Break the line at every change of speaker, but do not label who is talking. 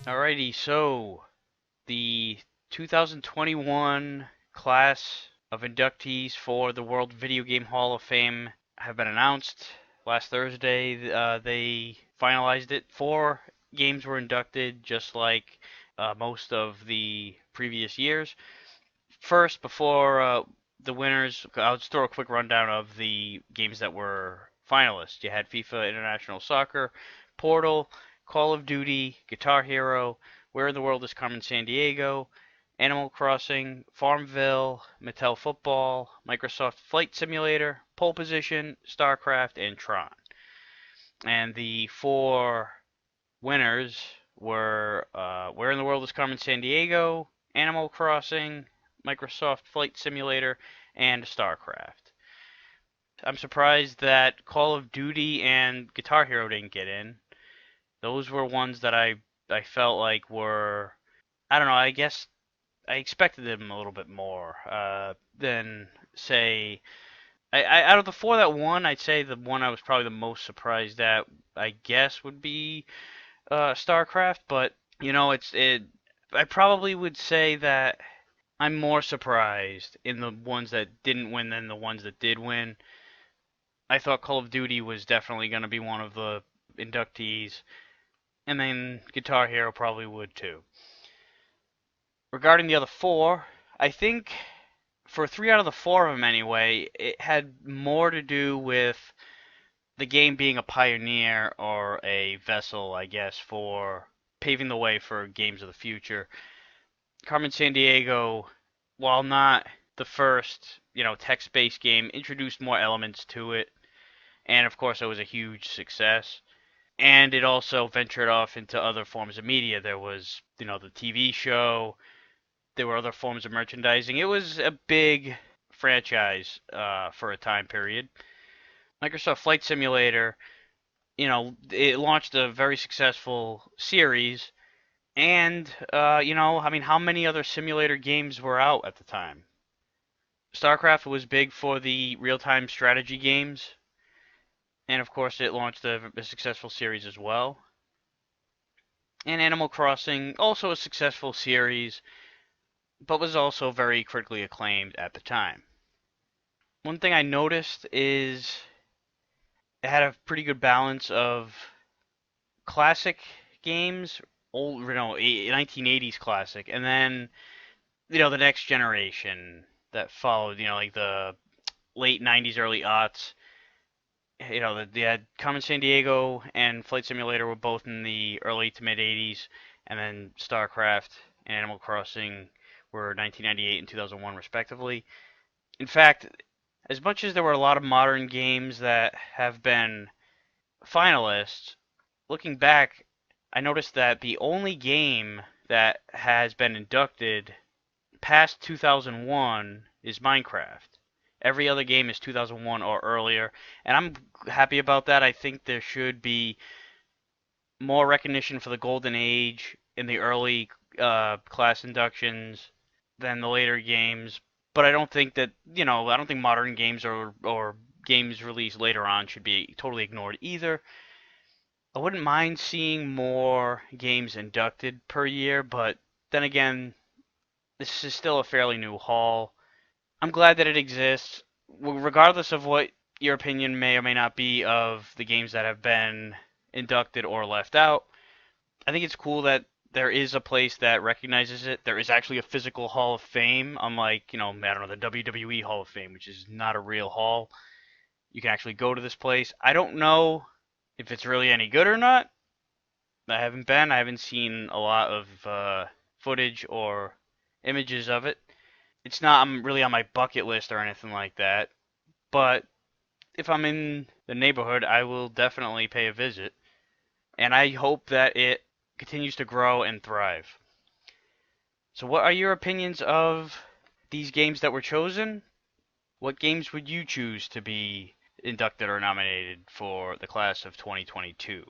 Alrighty, so the 2021 class of inductees for the World Video Game Hall of Fame have been announced. Last Thursday, they finalized it. Four games were inducted, just like most of the previous years. First, before the winners, I'll just throw a quick rundown of the games that were finalists. You had FIFA International Soccer, Portal, Call of Duty, Guitar Hero, Where in the World is Carmen Sandiego, Animal Crossing, Farmville, Mattel Football, Microsoft Flight Simulator, Pole Position, StarCraft, and Tron. And the four winners were Where in the World is Carmen Sandiego, Animal Crossing, Microsoft Flight Simulator, and StarCraft. I'm surprised that Call of Duty and Guitar Hero didn't get in. Those were ones that I felt like were, I don't know, I guess I expected them a little bit more than say out of the four that won, I'd say the one I was probably the most surprised at, I guess, would be StarCraft. But I probably would say that I'm more surprised in the ones that didn't win than the ones that did win. I thought Call of Duty was definitely going to be one of the inductees, and then Guitar Hero probably would too. Regarding the other four, I think for three out of the four of them anyway, it had more to do with the game being a pioneer or a vessel, I guess, for paving the way for games of the future. Carmen Sandiego, while not the first, text-based game, introduced more elements to it, and of course it was a huge success. And it also ventured off into other forms of media. There was, the TV show. There were other forms of merchandising. It was a big franchise for a time period. Microsoft Flight Simulator, it launched a very successful series. And, how many other simulator games were out at the time? StarCraft was big for the real-time strategy games. And, of course, it launched a successful series as well. And Animal Crossing, also a successful series, but was also very critically acclaimed at the time. One thing I noticed is it had a pretty good balance of classic games, old, 1980s classic, and then, the next generation that followed, like the late 90s, early aughts. They had Carmen Sandiego and Flight Simulator were both in the early to mid 80s, and then StarCraft and Animal Crossing were 1998 and 2001 respectively. In fact, as much as there were a lot of modern games that have been finalists, looking back, I noticed that the only game that has been inducted past 2001 is Minecraft. Every other game is 2001 or earlier, and I'm happy about that. I think there should be more recognition for the golden age in the early class inductions than the later games. But I don't think that, I don't think modern games or games released later on should be totally ignored either. I wouldn't mind seeing more games inducted per year, but then again, this is still a fairly new hall. I'm glad that it exists, regardless of what your opinion may or may not be of the games that have been inducted or left out. I think it's cool that there is a place that recognizes it. There is actually a physical Hall of Fame, unlike, I don't know, the WWE Hall of Fame, which is not a real hall. You can actually go to this place. I don't know if it's really any good or not. I haven't been. I haven't seen a lot of footage or images of it. It's not really on my bucket list or anything like that. But if I'm in the neighborhood, I will definitely pay a visit. And I hope that it continues to grow and thrive. So, what are your opinions of these games that were chosen? What games would you choose to be inducted or nominated for the class of 2022?